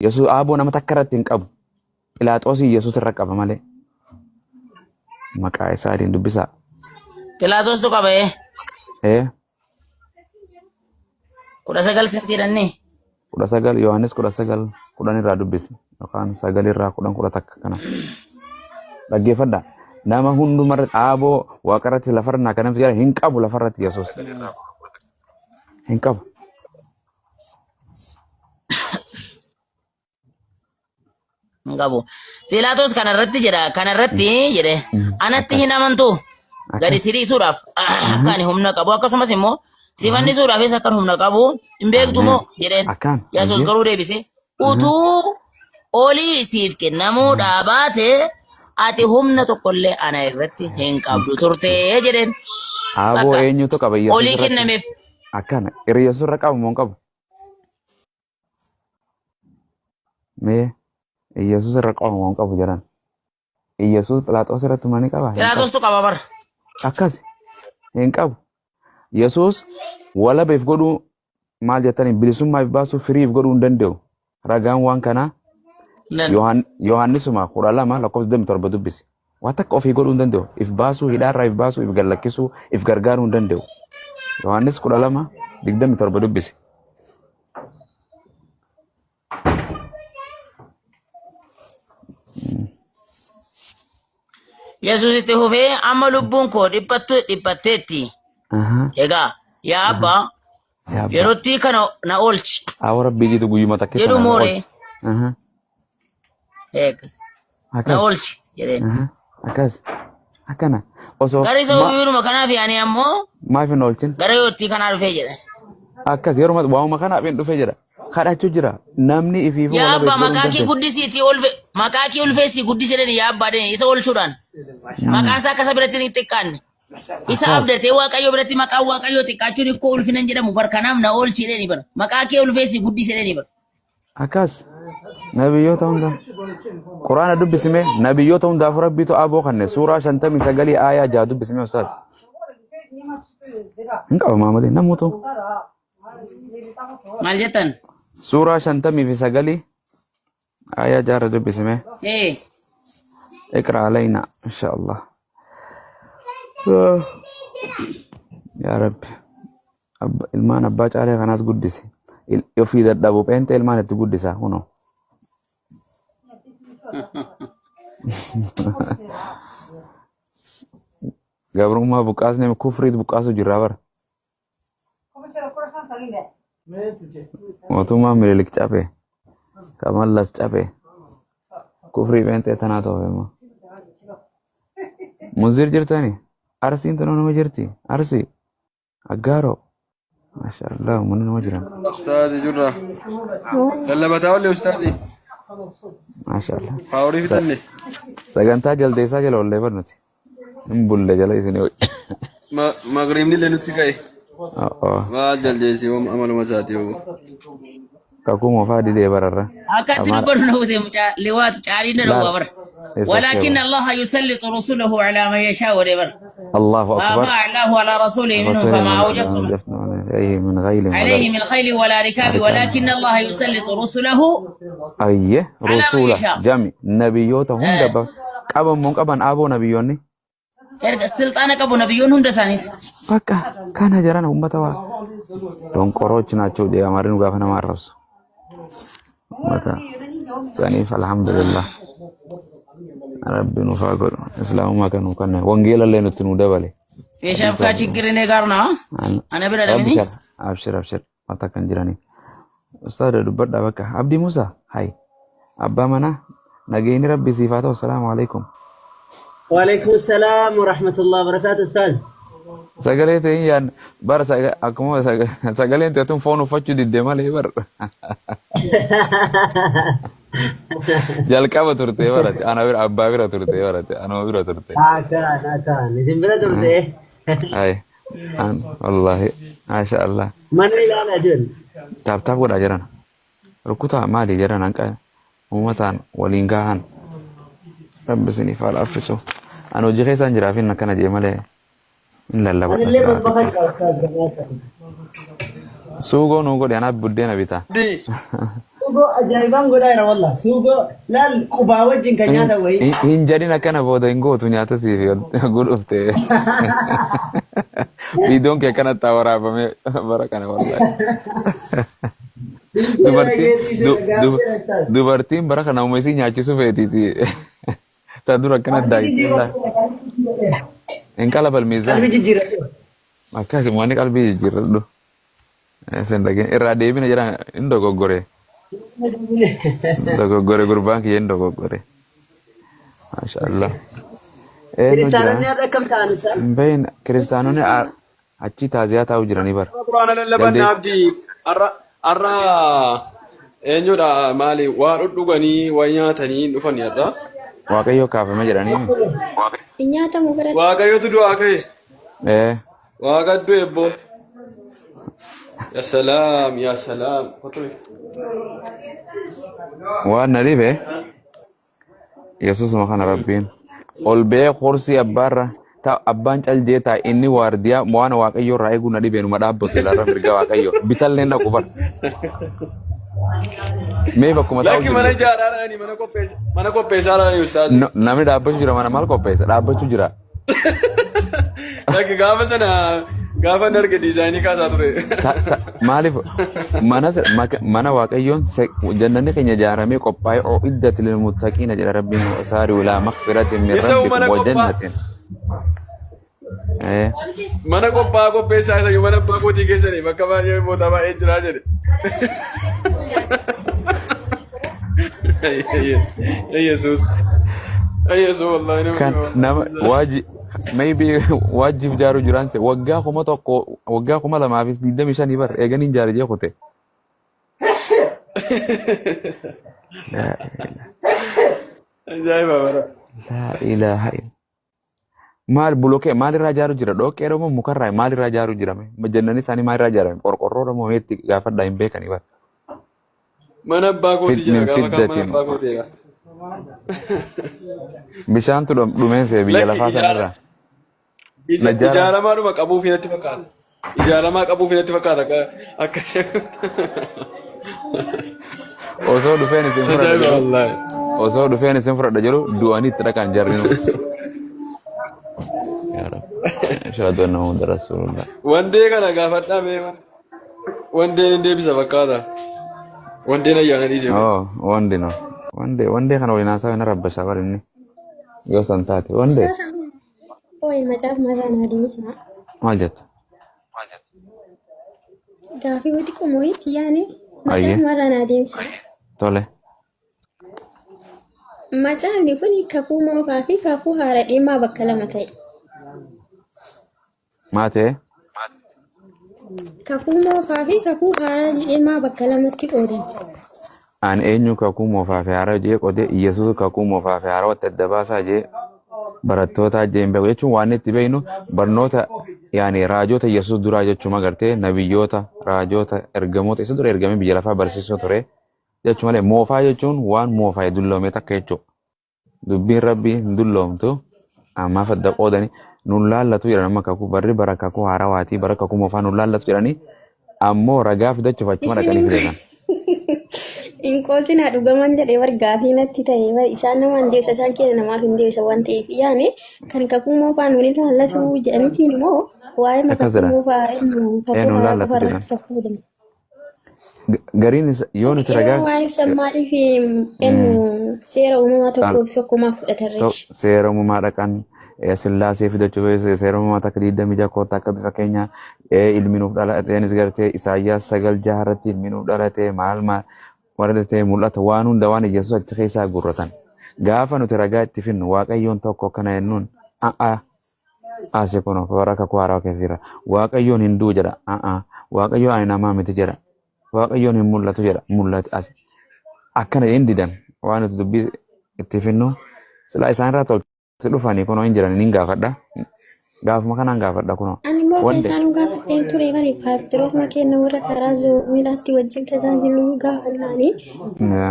Yesus aboo nama takka irratti hin qabu. Phiilaaxoosii Yesus irra qaba malee. Maqaa isaatiin dubbisaa. Phiilaaxoos tu qaba Eh, 19 sentiidhanni. 19 Yohaannis 19 10 irraa dubbisi. Yookaan 9 irraa 10 10 takka kana. Dhaggeeffadhaa. Nama hundumarra aboo waaqarratti lafarraa kan namni hin qabu lafarratti Yesus. Hin qabu. Ngabu. Phiilaaxoos kanarratti jedhe anatti hin amantu gadi siriisuudhaaf akkaan humna qabu akkasumas immoo sifannisuudhaafis akkaan humna qabu hin beektu moo jedheen. Yesuus garuu deebise utuu olii siif kennamuudhaa baate ati humna tokkollee ana irratti hin qabdu turte jedheen. Aboo eenyutu qaba Yesuus olii kennameef. Akkana Yesuus irra qabu moo hin qabu? Mee Yesus irra qabu moo hin qabu jedhan. Yesus Phiilaaxoos irratti manii qaba. Phiilaaxoos tu qaba bara. Akkas hin qabu. Yesus walabeef godhuu maal jettanii bilisummaaf baasuu firiif godhuu hin danda'u. Ragaan waan kanaa Yohaannisuma 12 lakkoofsa 27 dubbisi. Waan takka ofii godhuu hin danda'u. If baasuu hidhaarraa if baasuu if gallakkisuu if gargaaruu hin danda'u. Yohaannis 12 27 dubbisi. Yesuus itti fufee amma lubbuun koo dhiphatteetti. Egaa yaa abbaa yerootti kana na oolchi. Awwaara biijitu guyyuma takka jedhu mooree. Na oolchi jedhee. Akkas akkana osoo gara isa uumama kanaaf yaani ammoo maaf hin oolchin gara yootti kanaa dhufee jedha. Akkas yeroo waamuma kanaaf hin dhufee jedha. Kadhachuu jira namni ifiifuu yaa abbaa maqaa kee guddisiitii maqaa kee ulfeessii guddisanii yaa abbaa isa oolchuudhaan maqaan isaa akkasa biratti hin xiqqaanne isa abdatee waaqayyo biratti maqaan waaqayyo xiqqaachuun ikkoo ulfinan jedhamu barkanaaf na oolchi jedhanii bara maqaa kee ulfeessii guddisanii bara. Akkas nabiyyoota hundaa Quraana dubbisime nabiyyoota hundaaf rabbiitu aboo kanne suuraa 59 aayaa 6 dubbisime ustaad. Hin qaba maamalee namoota. Maal jettan? Suuraa 59 aayaa 6 dubbisime. اقرأ علينا إن شاء الله يا رب المان أباج عليه غناس قدسي يفيد الدبوب أنت المان تقدسه هنا قبل ما بقاس نم كفريد بقاسو جرابر وتوما ملك capek كمال لاس capek كفري بنت تناتو بما مزير جرتاني أرسين تنو مجرتي أرسي أجارو ما شاء الله من المجرم أستاذي جرة يلا بتقول أستاذي ما شاء الله فاوري في تني سجنتا جل ديسا جل ولا برنتي نبول جل يسني ما قريبني لنتسكاي ما جل ديسي وما مساتي هو كاكو مفادي دي برا أكاد ربنا هو لوات شعرين الوبر ولكن الله يسلط رسله على من يشاء ودبر الله أكبر ما أعلاه على رسوله منه فما أوجفتم عليه من خيل ولا ركاب ولكن الله يسلط رسله أيه رسوله جميع نبيوته هم دبر كابن من كابن أبو نبيوني السلطان كابو نبيون هم دسانيت بكا كان جران هم بتوا دون كروش ناتشو دي أمرين وقافنا مارس متى ثاني فالحمد لله ربي نفاقر إسلام ما كانوا كنا وانجيل اللي نتنو دبلي إيش أفكار تكرني كارنا أنا برا مني أبشر متى كان جراني أستاذ دبر دبكة عبدي موسى هاي أبا منا نجيني ربي صفاته والسلام عليكم وعليكم السلام ورحمة الله وبركاته أستاذ Sagalee ta'in yaan bara akkuma sagaleen ta'e tun foon uffachuu diddee malee bar. Jalqaba turte barate ana bira abbaa bira turte barate ana bira turte. Akan isin bira turte. Ay wallahi masha Allah. Mana ilaala jiran. Taap godhaa jiran. Rukutaa maali jiran hanqa uummataan waliin gahan. Rabbi isiniif haa laaffisu. Ani hojii keessaan jiraafin akkana jee malee. لا لا سوغو نوغو ديانا بودينا بيتا sugo ajaiban godayra wallah sugo lal quba wajin kanyata way hin jedhin akkana booda hin gootu nyaata siif godhufte viidiyoon kee kanatti waraabame bara kana wallahi dubartiin bara kana uumesii nyaachisu feetiiti ta dura akkana daa'imman hin qala balmiizaa qalbi jijjiirradhu akka wanni qalbii jijjiirradhu sen dhageen irraa deebina jedhan hin dogoggore gurbaan kiyya hin dogoggore maashaallah kiristaanonni har'a akkam ta'an isaa bayin kiristaanonni achi taaziyaa taa'u jiranii bara quraana lallabanna abdii arra eenyudha maali waa dhudhuganii waa nyaatanii dhufanii har'a waaqayyo kaafame jedhanii nyaatamu biratti waaqayyotu du'aa ka'e waaqaddu eebbo ya salaam waan na dhibe yesusuma kana rabbiin ol bee horsii abbaarra abbaan caljee taa inni waardiyaa waan waaqayyo irraa eeguu na dhibeenuma dhaabbatu ilaarra mirga waaqayyo bitallee na qufar mee bakkuma taa'u lakki mana ijaaraadhaani mana qopheessaadhaani ustaazi namni dhaabbachuu jira mana maal qopheessa dhaabbachuu jira lakki gaafa sana gaafa narge diizaayinii kaasaa ture maaliif mana waaqayyoon jannanni keenya ijaaramee qophaa'ee oo iddati lilmuttaqiina jedha rabbiin saari ulaa maqfiratin min rabbikum wa jannatin mana qopheessaa isa mana abbaa kootii keessanii bakka baay'ee booda baay'ee jiraa jedhe yesus wallahi kan nama maybe wajib jaaru jiraan se waggaa kuma tokko waggaa kuma lamaa fi 25 bar eeganiin jaare jee kote ajaa'iba bara la ilaha illa maal buloke maal irraa jaaru jira dhoqqee romo mukarraa maal irraa jaaru jira majannani isaanii maal irraa jaarame qorqorroo romo meetti gaafadhaa hin beekani bar mana abbaa kootii jira gaafa kan mana abbaa kootii eega bishaan tu dhumeense biyya lafaa sanarraa ijaaramaa qabuuf natti fakkaata ijaaramaa qabuuf natti fakkaata akka osoo dhufeen isin fudhadha jedhu du'anii itti dhaqan jarrinu ashhadu anna muhammadan rasulullah wandee kana gaafadhaa beema wandeen hin deebisa fakkaata wandeen ayyaana dhiisee wandee kana waliin haasaa na rabbashaa bar inni yoo san taate wandee Oi, macaaf marraan adeemsa. maal jetta Gaafii wati qomooti yaani Ayyee. macaaf marraan adeemsa. tole Macaafni kun kakuu moofaa fi kakuu haara deemaa bakka lama ta'e. maatee Kakuu moofaa fi kakuu haara deemaa bakka lamatti qoodan. an eenyu kakuu moofaa fi haara jee qode yesuus kakuu moofaa fi haara watti adda baasaa jee barattoota jeen beeku jechuun waan itti beeknu barnoota yaani raajota yesuus duraa jechuun agartee nabiyyoota raajota ergamoota isa dura ergamee biyya lafaa barsiisuu ture jechuun malee moofaa jechuun waan moofaa dulloome takka jechuudha. Dubbiin rabbii hin dulloomtu ammaaf adda qoodanii nun laallatu jedhan amma kakuu barri bara kakuu haarawaatii bara kakuu moofaa nun laallatu jedhanii ammoo ragaa fidachuuf achuma dhaqanii fideetan. Inqootiin haa dhugaman jedhee war gaafii natti ta'e isaan namaan deessa isaan keenya namaaf hin deessa waan ta'eef yaani kan kakuu moofaa nuuni laallatu jedhanitiin immoo waa'ee kakuu moofaa kakuu haaraa qofarraa fayyadamu. Gariin yoo nuti ragaa waa'ee sammaadhiif seera uumamaa tokkumaa fudhatarreesh. Seera uumamaa dhaqan sillaasee fidachuuf seera uumamaa takka 26 koota akka fakkeenya ilmi nuuf dhalateenis gartee Isaayyaas 9:6 irratti ilmi nuuf dhalatee maal warra ta'e mul'ata waan hunda waan Yesuus achi keessaa gurratan gaafa nuti ragaa itti finnu waaqayyoon tokko kana jennuun asii kun warra kakuu haaraa keessa jira waaqayyoon hin du'u jedha waaqayyoon ani namaa miti jedha waaqayyoon hin mul'atu jedha mul'atu as akkana hin didan waan nuti dubbii itti finnu silaa isaan irraa tolti dhufanii kunoo hin jiran hin gaafadha gaafuma kanaan gaafadha kunoo. Ani immoo kan isaan gaafadheen ture bari paasterootuma kenna warra karaa miilaatti wajjin tajaajilu gaafannaanii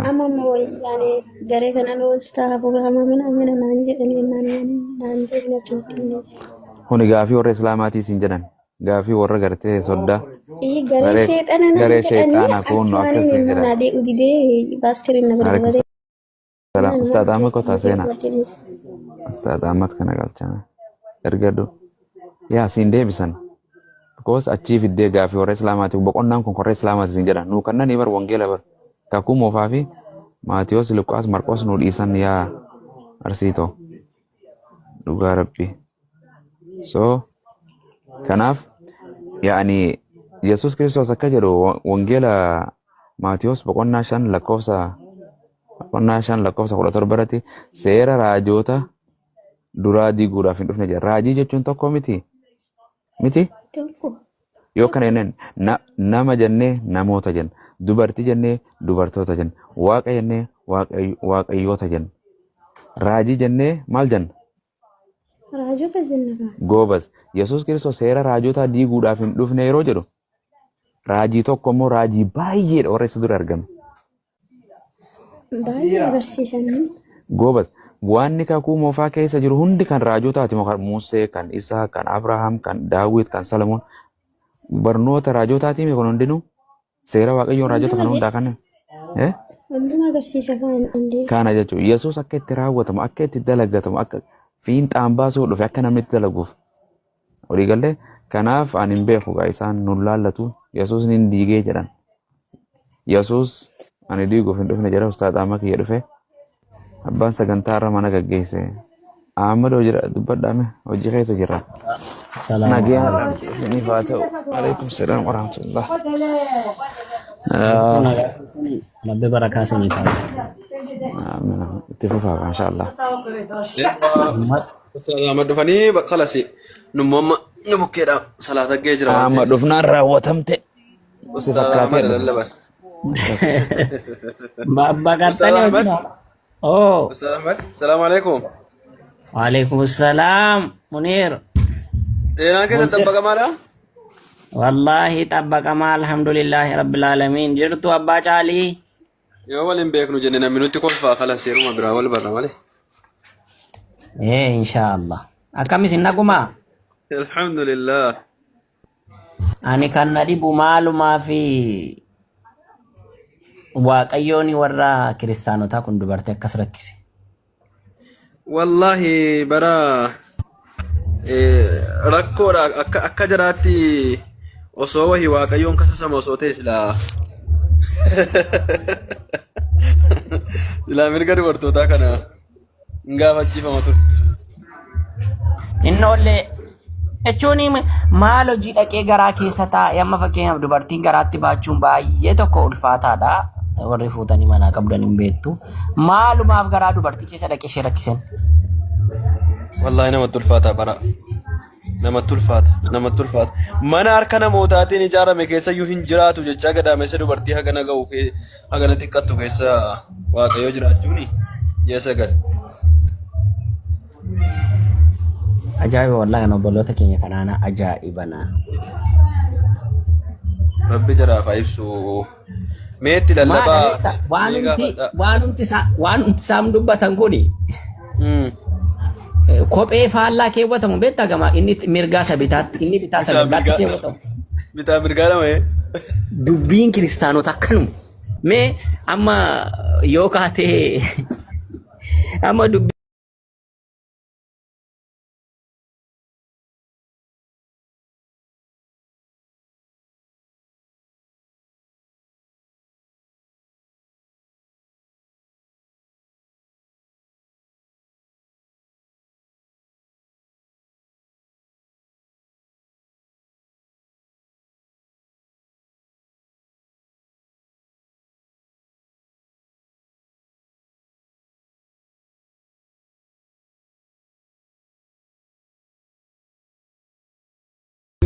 amma immoo yaani garee kana looltaa abboomamaa mina naan jedhanii naan deebina jechuudha. Kuni gaafii warra islaamaatii siin jedhan gaafii warra gartee soddaa Garee sheexana nama garee jedhanii sheexaanaa kun akkumaan akkasii inni jira. naadee udidee baastiriin na balbalate. Ustaad Ahmad kota seenaa. Ustaad Ahmad kana galchame. Ergadu. Yaa siin deebisan. Because achii fiddee gaafii warra Islaamaatiif boqonnaan kun warra Islaamaati siin jedhan. Nuu kanneen bar wangeela bar. Kakuu moofaa fi Maatiyos, Luqaas, Marqos nuu dhiisan yaa arsiitoo. Dhugaa Rabbi. So kanaaf yaani Yesus Kiristoos akka jedhu wangeela Maatiyos boqonnaa 5 lakkoofsa 17 irratti seera raajoota duraa diiguudhaaf hin dhufne jedha. Raajii jechuun tokko miti. Yoo kana jenneen nama jennee namoota jenna. Dubartii jennee dubartoota jenna. Waaqa jennee waaqayyoota jenna. Raajii jennee maal jenna? Raajota jenna. Goobas. Yesus Kiristoos seera raajotaa diiguudhaaf hin dhufne yeroo jedhu raajii tokko immoo raajii baay'eedha warra isa dura argame. Baay'ee agarsiisanii. Goobas. Waan kakuu moofaa keessa jiru hundi kan raajotaati. Musee, kan Isaa, kan Abrahaam, kan Daawit, kan Salamoon barnoota raajotaati kun hundinuu seera waaqayyoon raajota kan hundaa kan Hunduma agarsiisa kan kana jechuun Yesus akka itti raawwatamu akka itti dalagatamu akka fiinxaan baasuu dhufe akka namni itti dalaguuf olii galee kanaaf ani hin beeku gaa isaan nun laallatu Yesus ni diigee jedhan. Yesus ani diiguuf hin dhufne jedha Ustaad Ahmad kiyya dhufe abbaan sagantaa irra mana gaggeesse. Ahmad hojii dubbadhaame hojii keessa jira. Nageenya isiniif haa ta'u. Alaikum salaam wa rahmatullah. Rabbi barakaa isiniif haa ta'u. Itti fufaa inshallah. Ustaad Ahmad dhufanii qalasi numma nu bukkeedha salaata gee jira. Ahmad dhufnaan raawwatamte. Ustaad Ahmad lallaban. Baqattanii hojii. Oh. Ustaad Ahmad, salaam alaikum. Waalaikumsalam Munir. Teenaa keessa tabbaqamaadha? Wallahi tabbaqamaa alhamdulillahi rabbil alamin. Jirtu abbaa caalii? Yoo waliin beeknu jenne namni nutti kolfaa kala seeruma biraa wal barra malee. Inshallah. Akkamis hin nagumaa? Alhamdulillah. Ani kan na dhibu maalumaa fi waaqayyooni warra kiristaanotaa kun dubartii akkas rakkise. Wallahi bara rakkoodha akka jiraatti osoo wahii waaqayyoon kasasama osoo ta'e silaa mirga dubartootaa kana hin gaafachiifama ture. Innollee jechuun maal hojii dhaqee garaa keessa taa'e amma fakkeenyaaf dubartiin garaatti baachuun baay'ee tokko ulfaataadha. Warri fuutanii manaa qabdan hin beektu. Maalumaaf garaa dubartii keessa dhaqee ishee rakkisan. Wallahi namatti ulfaata bara. Namatti ulfaata. Mana harka namootaatiin ijaarame keessa iyyuu hin jiraatu jechaa gadaamessa dubartii hagana ga'u hagana xiqqattu keessa waaqayyoo jiraachuuni jeessa gal. Ajaa'iba wallahi kan obboloota keenya kanaana ajaa'ibana. Rabbi jaraaf ibsu. Meetti lallabaa. Waan nuti saam dubbatan kuni. Kophee faallaa keewwatamu beektaa gama inni mirgaa isa bitaatti inni bitaa isa mirgaatti keewwatamu. Bitaa mirgaa nama Dubbiin kiristaanota akkanuma. Mee amma yoo kaatee amma dubbii.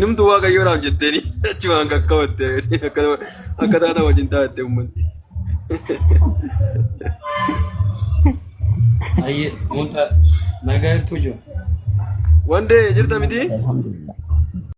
Numtu waaqayyoodhaan jetteeni achi waan qaqqabatte akka taata wajjin taa'atte uummanni. Ayyee wanta nagaa jirtu jiru. Wandee jirta miti? Alhamdulillah.